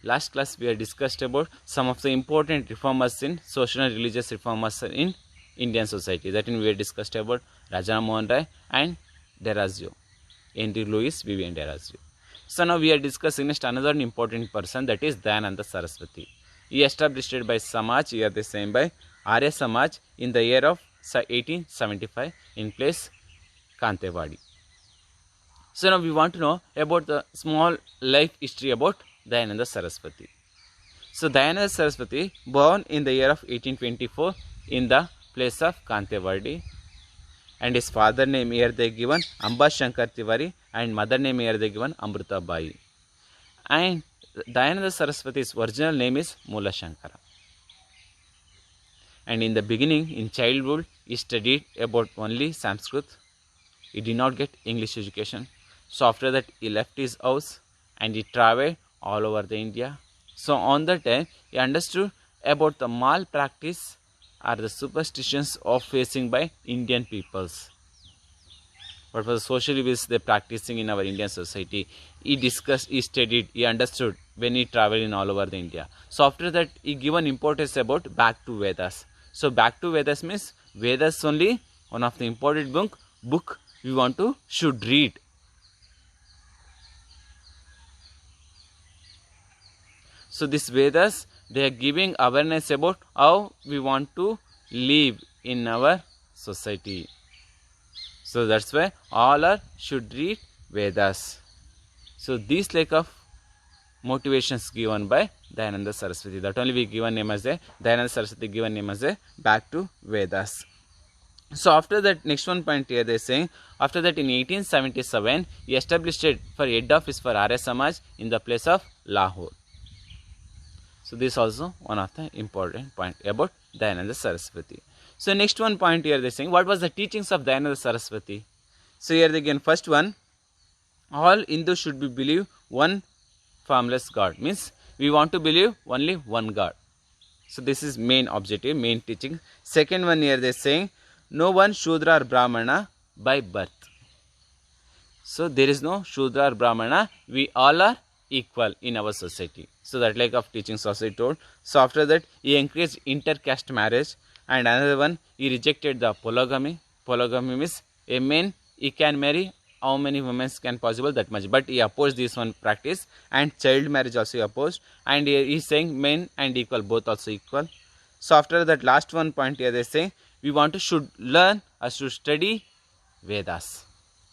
Last class we had discussed about some of the important reformers in social and religious reformers in Indian society. That we had discussed about Raja Mohan Rai and Derazio, Henry Louis Vivian Derazio. So now we are discussing next another important person, that is Dayananda Saraswati. He established by Samaj, here the same by Arya Samaj in the year of 1875 in place Kantewadi. So now we want to know about the small life history about Dayananda Saraswati. So Dayananda Saraswati born in the year of 1824 in the place of Kantewadi, and his father name here they given Amba Shankar Tiwari and mother name here they given Amruta Bai. And Dayananda Saraswati's original name is Mula Shankara. And in the beginning, in childhood, he studied about only Sanskrit. He did not get English education. So after that, he left his house and he traveled all over the India. So on that time, he understood about the malpractice or the superstitions of facing by Indian peoples. What was the social evils they practicing in our Indian society? He discussed, he studied, he understood when he traveled in all over the India. So after that, he given importance about back to Vedas. So back to Vedas means Vedas only one of the important book we want to should read. So this Vedas, they are giving awareness about how we want to live in our society. So that's why all are should read Vedas. So these like of motivations given by Dayananda Saraswati. That only we given name as a Dayananda Saraswati given name as a back to Vedas. So after that, next one point here they are saying, after that in 1877 he established it for head office for Arya Samaj in the place of Lahore. So this is also one of the important point about Dayananda Saraswati. So next one point here they are saying, what was the teachings of Dayananda Saraswati? So here again first one, all Hindus should be believe one formless God, means we want to believe only one God. So this is main objective, main teaching. Second one here they are saying, no one Shudra or Brahmana by birth. So there is no Shudra or Brahmana, we all are equal in our society. So that like of teachings also he told. So after that he encouraged intercaste marriage, and another one he rejected the polygamy. Polygamy means a man he can marry how many women can possible, that much, but he opposed this one practice, and child marriage also he opposed, and he is saying men and equal, both also equal. So after that last one point here they say, we want to should learn or should study Vedas.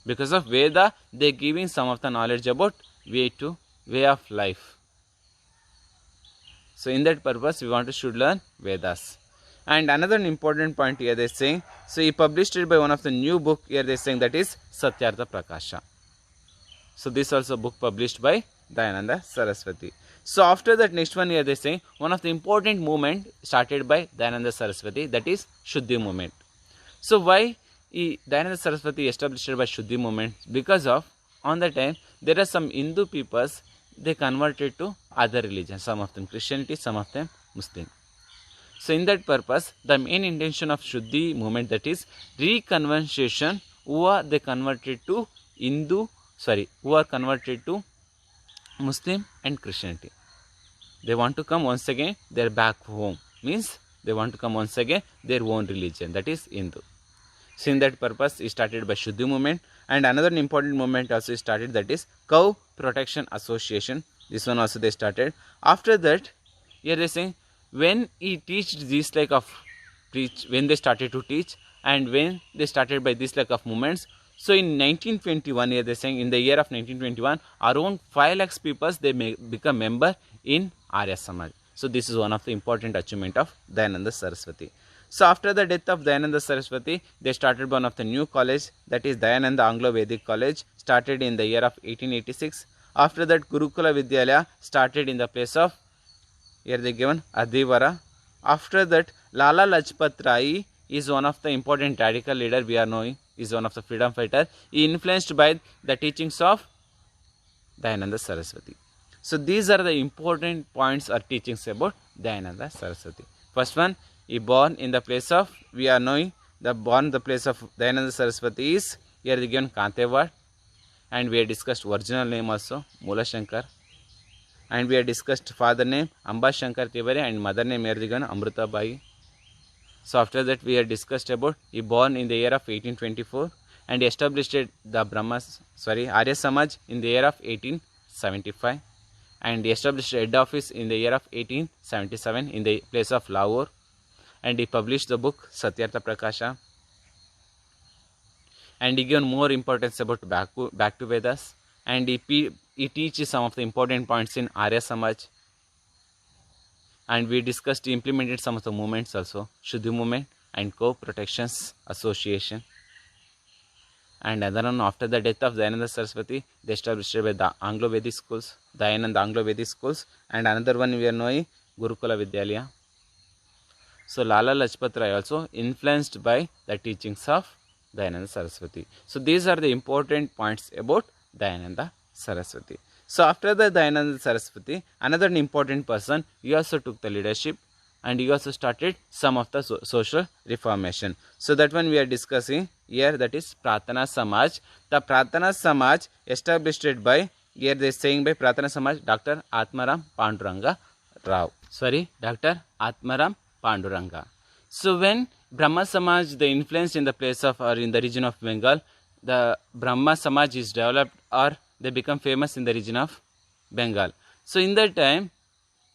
Because of Veda they giving some of the knowledge about way of life. So in that purpose we want to should learn Vedas. And another important point here they are saying, so he published it by one of the new book here they are saying, that is Satyartha Prakasha. So this also book published by Dayananda Saraswati. So after that next one here they are saying, one of the important movement started by Dayananda Saraswati, that is Shuddhi movement. So why Dayananda Saraswati established by Shuddhi movement? Because of on the time there are some Hindu peoples, they converted to other religions, some of them Christianity, some of them Muslim. So in that purpose, the main intention of Shuddhi movement, that is reconversion, who are they converted to who are converted to Muslim and Christianity. They want to come once again their back home, means they want to come once again their own religion, that is Hindu. So in that purpose, it started by Shuddhi movement, and another important movement also started, that is Cow Protection Association. This one also they started. After that, here they saying, when he teached this like of preach, when they started to teach, and when they started by this like of movements. So in 1921, here they saying, in the year of 1921, around 5 lakhs people they may become member in Arya Samaj. So this is one of the important achievement of Dayananda Saraswati. So after the death of Dayananda Saraswati, they started one of the new college, that is Dayananda Anglo Vedic College, started in the year of 1886. After that, Gurukula Vidyalaya started in the place of, here they given Adivara. After that, Lala Lajpat Rai is one of the important radical leader we are knowing, is one of the freedom fighter. He influenced by the teachings of Dayananda Saraswati. So these are the important points or teachings about Dayananda Saraswati. First one, he born in the place of, we are knowing the born the place of Dayananda Saraswati is, here they given Kantewad, and we have discussed original name also, Mula Shankar. And we have discussed father name Amba Shankar Tiwari and mother name here given Amrita Bai. So after that we have discussed about he born in the year of 1824 and established the Arya Samaj in the year of 1875 and he established head office in the year of 1877 in the place of Lahore, and he published the book Satyartha Prakasha, and he given more importance about back to Vedas, and he teaches some of the important points in Arya Samaj, and we discussed, implemented some of the movements also, Shuddhi movement and Co-Protections Association. And then after the death of Dayananda Saraswati, they established the Anglo-Vedic schools, Dayananda Anglo-Vedic schools, and another one we are knowing Gurukula Vidyalaya. So Lala Lajpat Rai also influenced by the teachings of Dayananda Saraswati. So these are the important points about Dayananda Saraswati. So after the Dayananda Saraswati, another important person, he also took the leadership and he also started some of the social reformation. So that one we are discussing here, that is Pratana Samaj. The Pratana Samaj established by, here they are saying by Pratana Samaj, Dr. Atmaram Panduranga Rao. Dr. Atmaram Panduranga. So when Brahma Samaj, the influence in the place of or in the region of Bengal, the Brahma Samaj is developed or they become famous in the region of Bengal. So in that time,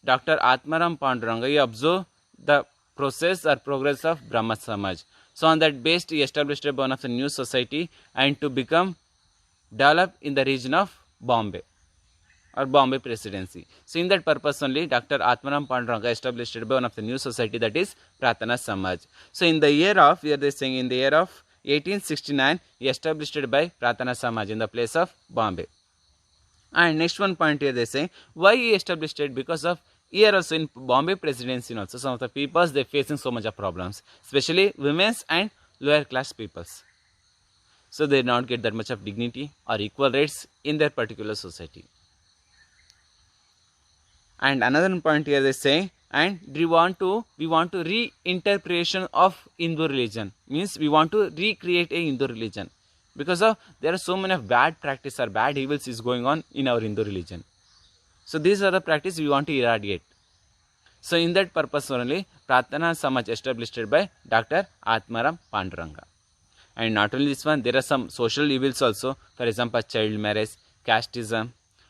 Dr. Atmaram Panduranga, he observed the process or progress of Brahma Samaj. So on that base, he established one of the new society and to become developed in the region of Bombay or Bombay Presidency. So in that purpose only, Dr. Atmaram Panduranga established one of the new society, that is Pratana Samaj. So in the year of, here they are saying in the year of 1869, he established by Pratana Samaj in the place of Bombay. And next one point here they say, why he established it? Because of here also in Bombay Presidency also, some of the peoples, they facing so much of problems, especially women's and lower class peoples. So they not get that much of dignity or equal rights in their particular society. And another point here they say, and we want to reinterpretation of Hindu religion, means we want to recreate a Hindu religion, because of there are so many of bad practice or bad evils is going on in our Hindu religion. So these are the practice we want to eradicate. So in that purpose only, Pratana Samaj established by Dr. Atmaram Panduranga. And not only this one, there are some social evils also, for example child marriage, casteism.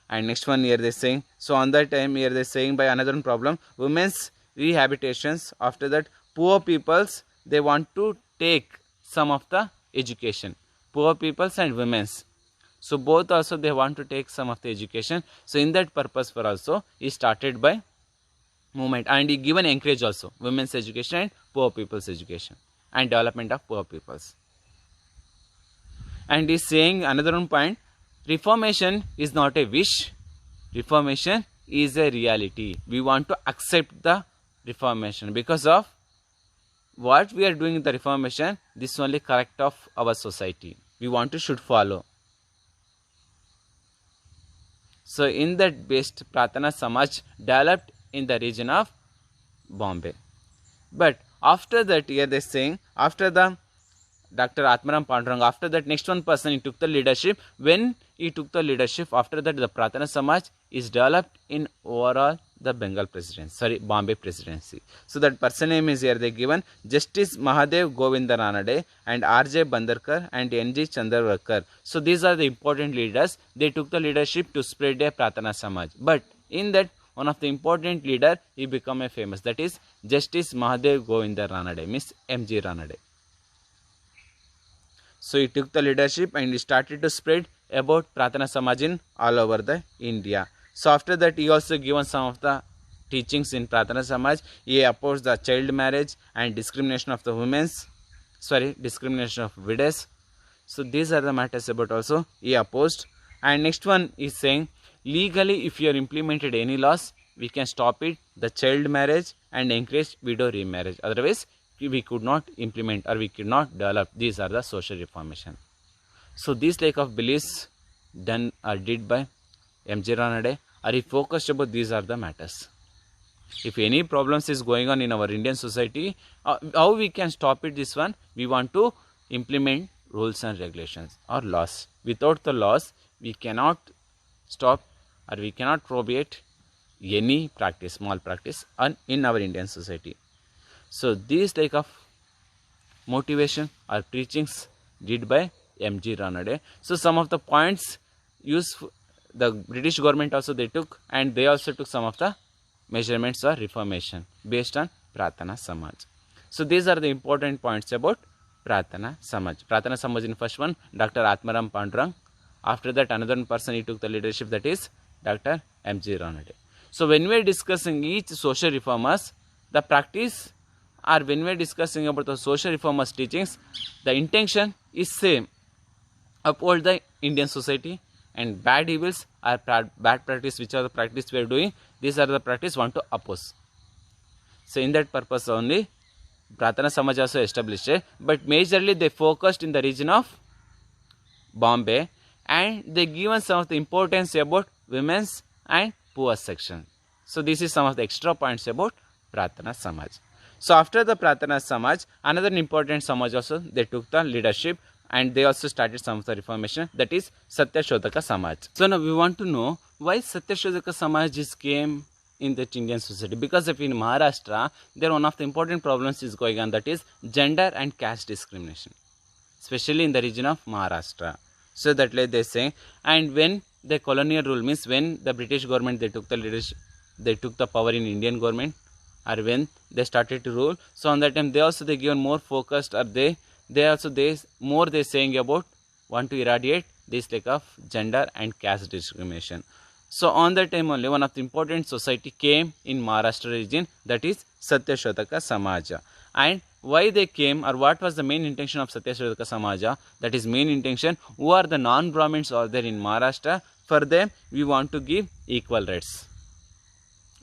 And next one here they saying, so on that time here they saying by another problem, women's rehabilitations. After that, poor peoples, they want to take some of the education, poor peoples and women's. So both also they want to take some of the education. So in that purpose for also, he started by movement and he given encourage also women's education and poor people's education and development of poor peoples. And he is saying another one point, reformation is not a wish, reformation is a reality. We want to accept the reformation because of what we are doing in the reformation, this is only correct of our society. We want to should follow. So in that based, Pratana Samaj developed in the region of Bombay. But after that, here they are saying, after the Dr. Atmaram Panduranga, after that next one person, he took the leadership. When he took the leadership, after that the Pratana Samaj is developed in overall the Bengal Presidency, Bombay Presidency. So that person name is here they given, Justice Mahadev Govinda Ranade and R.J. Bandarkar and N.G. Chandravarkar. So these are the important leaders. They took the leadership to spread a Pratana Samaj. But in that, one of the important leader, he become a famous, that is Justice Mahadev Govinda Ranade, means M.G. Ranade. So he took the leadership and he started to spread about Pratana Samaj in all over the India. So after that, he also given some of the teachings in Pratana Samaj. He opposed the child marriage and discrimination of the discrimination of widows. So these are the matters about also he opposed. And next one is saying, legally if you are implemented any laws, we can stop it, the child marriage and encourage widow remarriage. Otherwise, we could not implement or we could not develop. These are the social reformation. So these like of beliefs done or did by M.G. Ranade, or he focused about these are the matters. If any problems is going on in our Indian society, how we can stop it, this one, we want to implement rules and regulations or laws. Without the laws, we cannot stop or we cannot probate any practice, small practice, and in our Indian society. So these type of motivation or preachings did by M.G. Ranade. So some of the points used the British government also they took, and they also took some of the measurements or reformation based on Pratana Samaj. So these are the important points about Pratana Samaj. Pratana Samaj in first one, Dr. Atmaram Pandurang. After that, another person he took the leadership, that is Dr. M.G. Ranade. So when we are discussing each social reformers, the practice, or when we are discussing about the social reformers teachings, the intention is same: uphold the Indian society, and bad evils or bad practice, which are the practice we are doing, these are the practice want to oppose. So in that purpose only Pratana Samaj also established, but majorly they focused in the region of Bombay, and they given some of the importance about women's and poor section. So this is some of the extra points about Pratana Samaj. So after the Pratana Samaj, another important Samaj also they took the leadership, and they also started some of the reformation, that is Satya Shodhaka Samaj. So now we want to know why Satya Shodhaka Samaj is came in the Indian society, because if in Maharashtra there one of the important problems is going on, that is gender and caste discrimination, especially in the region of Maharashtra. So that like they say, and when the colonial rule, means when the British government they took the leadership, they took the power in Indian government, or when they started to rule, so on that time they also they given more focused, or they saying about want to eradicate this lack of gender and caste discrimination. So on that time only one of the important society came in Maharashtra region, that is Satya Shodhaka Samaja. And why they came, or what was the main intention of Satya Shodhaka Samaja? That is main intention, who are the non-Brahmins are there in Maharashtra, for them we want to give equal rights.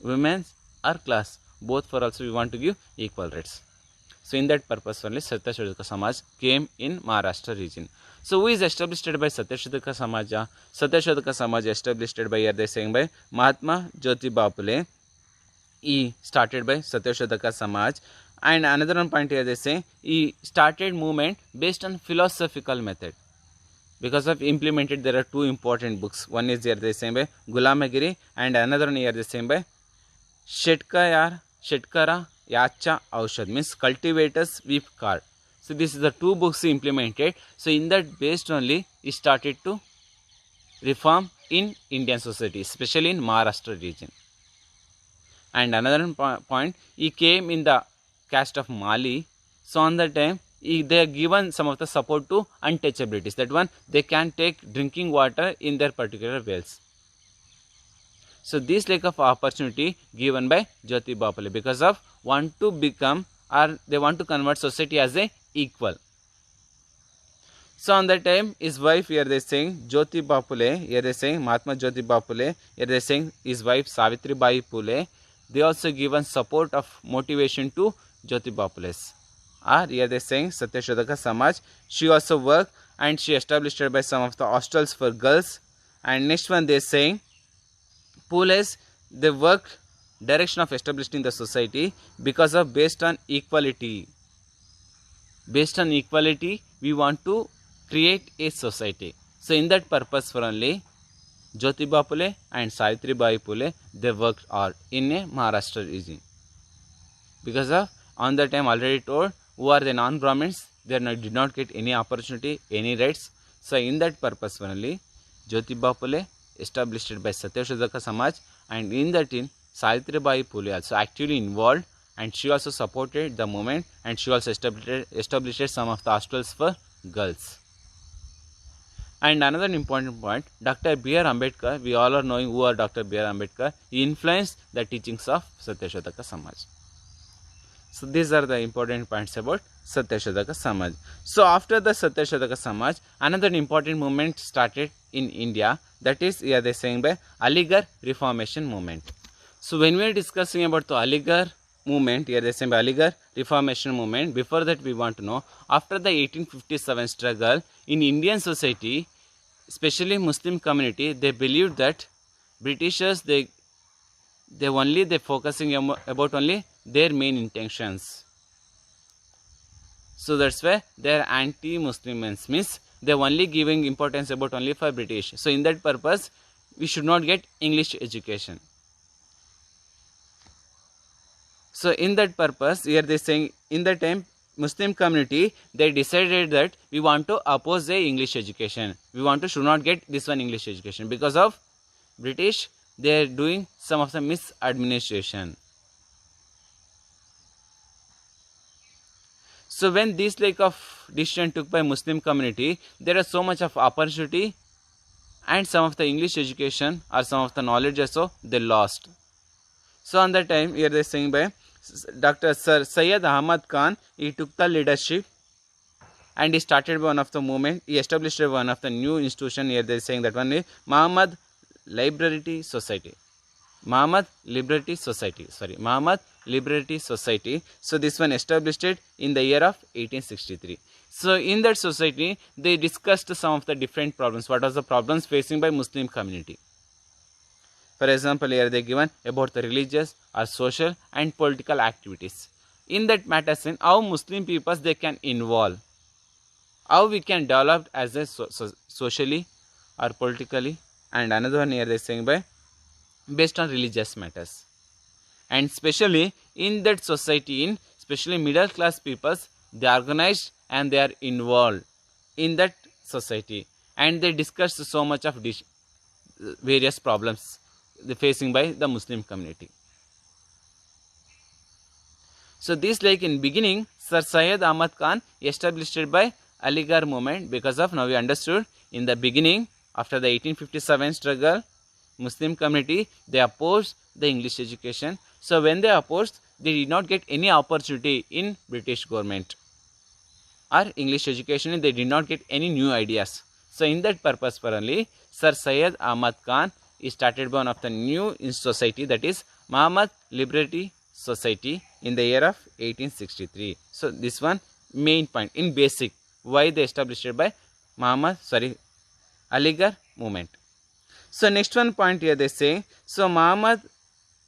Women or class, both for also we want to give equal rights. So in that purpose only Satya Shodhaka Samaj came in Maharashtra region. So who is established by Satya Shodhaka Samaja? Satya Shodhaka Samaj established by, here they saying by Mahatma Jyotiba Phule. He started by Satya Shodhaka Samaj. And another one point here they say, he started movement based on philosophical method. Because of implemented, there are two important books. One is here they saying by Gulamagiri, and another one here they saying by Shetkara Yacha Aushad, means cultivators whip card. So this is the two books he implemented. So in that based only he started to reform in Indian society, especially in Maharashtra region. And another point, he came in the caste of Mali. So on that time they are given some of the support to untouchabilities. That one, they can take drinking water in their particular wells. So this lack of opportunity given by Jyotiba Phule, because of want to become, or they want to convert society as a equal. So on that time his wife, here they saying Jyotiba Phule, here they saying Mahatma Jyotiba Phule, here they saying his wife Savitribai Phule, they also given support of motivation to Jyotiba Phule's. Or here they saying Satya Shodhaka Samaj, she also worked and she established by some of the hostels for girls. And next one they saying Phule's, they worked direction of establishing the society because of based on equality. Based on equality, we want to create a society. So in that purpose for only Jyotiba Phule and Savitribai Phule, they worked hard in a Maharashtra region. Because of on that time already told, who are the non-Brahmins, they did not get any opportunity, any rights. So in that purpose for only Jyotiba Phule established by Satya Shodhaka Samaj, and in that in Savitribai Phule also actively involved, and she also supported the movement, and she also established some of the hostels for girls. And another important point, Dr. B.R. Ambedkar, we all are knowing who are Dr. B.R. Ambedkar, he influenced the teachings of Satya Shodhaka Samaj. So these are the important points about Satya Shodhaka Samaj. So after the Satya Shodhaka Samaj, another important movement started in India, that is here they saying by Aligarh Reformation movement. So when we are discussing about the Aligarh movement, here they saying by Aligarh Reformation movement, before that we want to know, after the 1857 struggle in Indian society, especially Muslim community, they believed that Britishers they focusing about only their main intentions. So that's why they are anti-Muslim, means they are only giving importance about only for British. So in that purpose, we should not get English education. So in that purpose, here they saying in the time Muslim community, they decided that we want to oppose the English education. We want to should not get this one English education because of British. They are doing some of the misadministration. So when this like of decision took by Muslim community, there is so much of opportunity, and some of the English education or some of the knowledge also they lost. So on that time, here they are saying by Dr. Sir Syed Ahmad Khan, he took the leadership and he started one of the movement. He established one of the new institution. Here they are saying that one is Muhammad Liberty Society. Muhammad Liberty Society. Muhammad Liberty Society. So this one established it in the year of 1863. So in that society, they discussed some of the different problems. What was the problems facing by Muslim community? For example, here they given about the religious or social and political activities. In that matters in how Muslim peoples they can involve, how we can develop as a socially or politically, and another one here they saying by based on religious matters. And especially in that society, in especially middle class peoples, they are organized and they are involved in that society, and they discuss so much of various problems facing by the Muslim community. So this like in beginning, Sir Syed Ahmad Khan established it by Aligarh movement, because of now we understood in the beginning after the 1857 struggle, Muslim community they opposed the English education. So when they opposed, they did not get any opportunity in British government or English education. They did not get any new ideas. So in that purpose for only Sir Syed Ahmad Khan started one of the new society, that is Muhammad Liberty Society, in the year of 1863. So this one main point in basic why they established it by Aligarh movement. So next one point here they say, so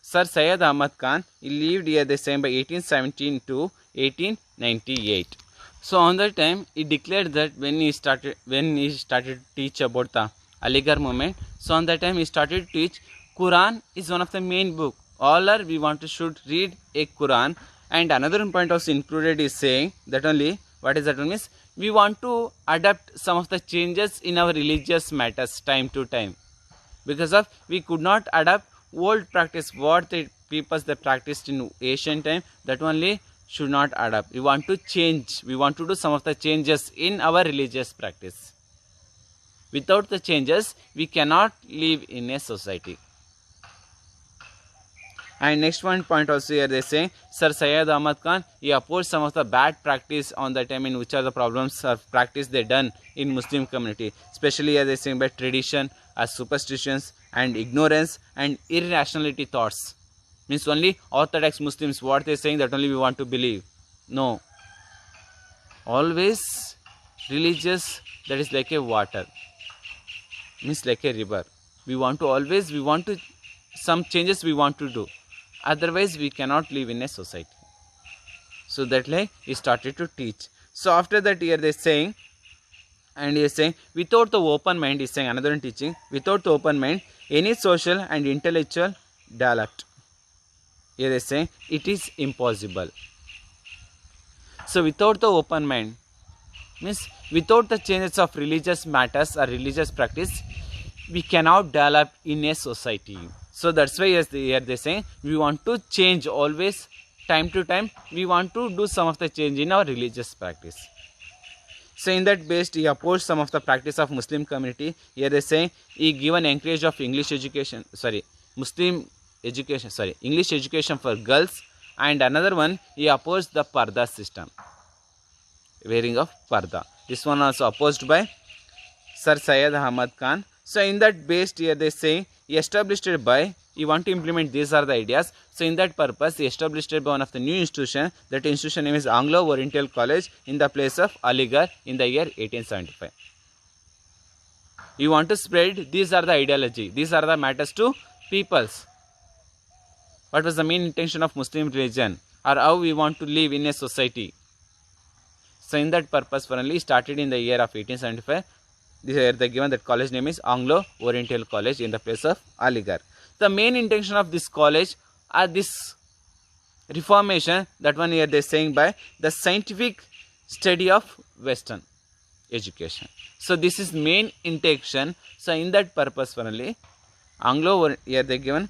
Sir Syed Ahmad Khan, he lived here the same by 1817 to 1898. So on that time he declared that when he started to teach about the Aligarh movement, so on that time he started to teach Quran is one of the main book. All are we want to should read a Quran. And another point also included is saying that only what is that one means we want to adapt some of the changes in our religious matters time to time, because of we could not adapt old practice what the peoples they practiced in ancient time, that only should not adapt. We want to change, we want to do some of the changes in our religious practice. Without the changes we cannot live in a society. And next one point also here they say Sir Syed Ahmad Khan, he opposed some of the bad practice on the time, in which are the problems of practice they done in Muslim community, especially here they saying by tradition as superstitions and ignorance and irrationality thoughts. Means only orthodox Muslims what they saying that only we want to believe. No, always religious, that is like a water, means like a river. We want to some changes we want to do, otherwise we cannot live in a society. So that like he started to teach. So after that here they saying, and he is saying without the open mind, he is saying another teaching, without the open mind any social and intellectual developed. Here they say it is impossible. So without the open mind means without the changes of religious matters or religious practice, we cannot develop in a society. So that's why yes, here they say we want to change always time to time. We want to do some of the change in our religious practice. So in that based he opposed some of the practice of Muslim community. Here they say he given encourage of English education, English education for girls, and another one he opposed the parda system, wearing of parda. This one also opposed by Sir Syed Ahmad Khan. So in that based here they say he established it by, he want to implement these are the ideas. So in that purpose he established it by one of the new institution. That institution name is Anglo Oriental College in the place of Aligarh in the year 1875. You want to spread these are the ideology, these are the matters to peoples. What was the main intention of Muslim religion, or how we want to live in a society. So in that purpose for only started in the year of 1875. This year they given that college name is Anglo Oriental College in the place of Aligarh. The main intention of this college or this reformation, that one here they are saying by the scientific study of Western education. So this is main intention. So in that purpose only, here they given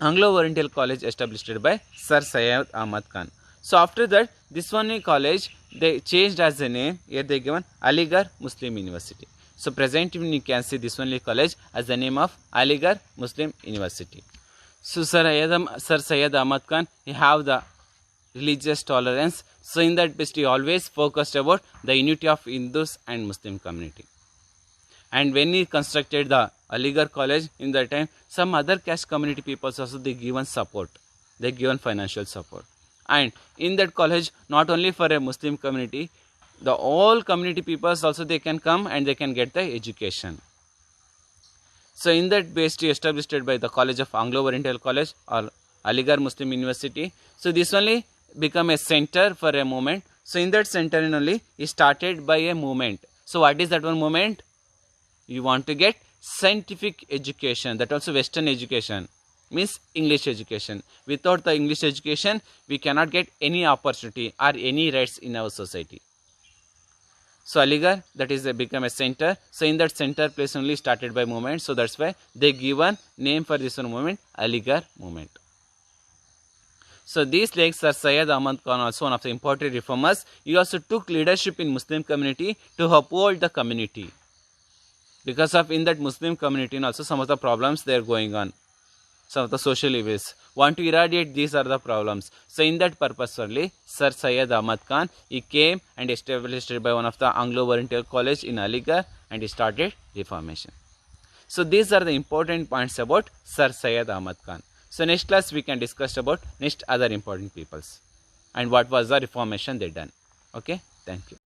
Anglo-Oriental College established by Sir Syed Ahmad Khan. So after that, this one college they changed as a name. Here they given Aligarh Muslim University. So presently you can see this only college as the name of Aligarh Muslim University. So Sir Syed Ahmad Khan, he have the religious tolerance. So in that best he always focused about the unity of Hindus and Muslim community. And when he constructed the Aligarh College, in that time, some other caste community peoples also they given support. They given financial support. And in that college, not only for a Muslim community, the all community peoples also they can come and they can get the education. So in that base he established by the College of Anglo-Oriental College or Aligarh Muslim University. So this only become a center for a movement. So in that center only he started by a movement. So what is that one movement? You want to get scientific education, that also Western education, means English education. Without the English education, we cannot get any opportunity or any rights in our society. So Aligarh, that is become a center. So in that center place only started by movement. So that's why they given name for this one movement, Aligarh movement. So these like Sir Syed Ahmad Khan, also one of the important reformers. He also took leadership in Muslim community to uphold the community. Because of in that Muslim community and also some of the problems they are going on, some of the social evils, want to eradicate these are the problems. So in that purpose only Sir Syed Ahmad Khan, he came and established by one of the Anglo-Oriental College in Aligarh and he started reformation. So these are the important points about Sir Syed Ahmad Khan. So next class we can discuss about next other important peoples and what was the reformation they done. Okay, thank you.